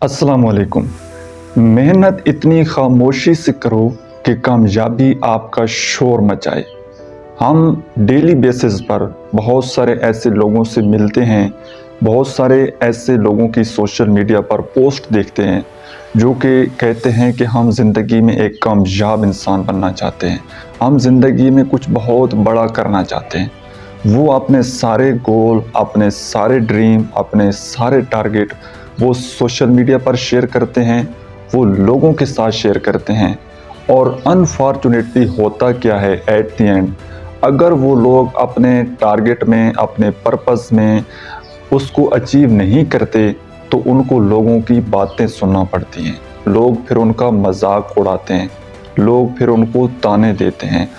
अस्सलामुअलैकुम। मेहनत इतनी खामोशी से करो कि कामयाबी आपका शोर मचाए। हम डेली बेसिस पर बहुत सारे ऐसे लोगों से मिलते हैं, बहुत सारे ऐसे लोगों की सोशल मीडिया पर पोस्ट देखते हैं जो कि कहते हैं कि हम ज़िंदगी में एक कामयाब इंसान बनना चाहते हैं, हम ज़िंदगी में कुछ बहुत बड़ा करना चाहते हैं। वो अपने सारे गोल, अपने सारे ड्रीम, अपने सारे टारगेट वो सोशल मीडिया पर शेयर करते हैं, वो लोगों के साथ शेयर करते हैं। और अनफॉर्चुनेटली होता क्या है एट द एंड, अगर वो लोग अपने टारगेट में, अपने पर्पस में उसको अचीव नहीं करते तो उनको लोगों की बातें सुनना पड़ती हैं। लोग फिर उनका मजाक उड़ाते हैं, लोग फिर उनको ताने देते हैं।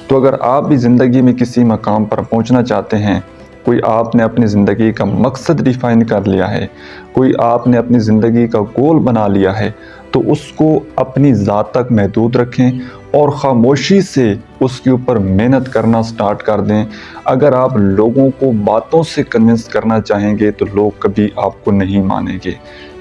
तो अगर आप भी ज़िंदगी में किसी मकाम पर पहुंचना चाहते हैं, कोई आपने अपनी ज़िंदगी का मकसद डिफ़ाइन कर लिया है, कोई आपने अपनी ज़िंदगी का गोल बना लिया है, तो उसको अपनी ज़ात तक महदूद रखें और ख़ामोशी से उसके ऊपर मेहनत करना स्टार्ट कर दें। अगर आप लोगों को बातों से कन्विंस करना चाहेंगे तो लोग कभी आपको नहीं मानेंगे,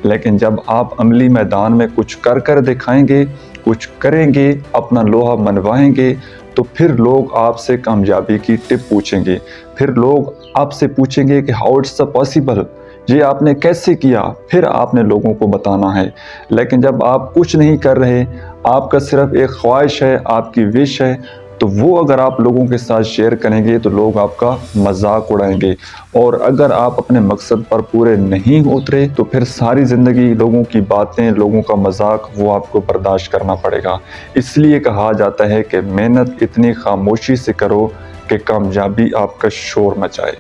लेकिन जब आप अमली मैदान में कुछ कर कर दिखाएंगे, कुछ करेंगे, अपना लोहा मनवाएंगे, तो फिर लोग आपसे कामयाबी की टिप पूछेंगे। फिर लोग आपसे पूछेंगे कि हाउ इट्स पॉसिबल, ये आपने कैसे किया। फिर आपने लोगों को बताना है। लेकिन जब आप कुछ नहीं कर रहे, आपका सिर्फ एक ख्वाहिश है, आपकी विश है, तो वो अगर आप लोगों के साथ शेयर करेंगे तो लोग आपका मजाक उड़ाएंगे। और अगर आप अपने मकसद पर पूरे नहीं उतरे तो फिर सारी ज़िंदगी लोगों की बातें, लोगों का मजाक वो आपको बर्दाश्त करना पड़ेगा। इसलिए कहा जाता है कि मेहनत इतनी खामोशी से करो कि कामयाबी आपका शोर मचाए।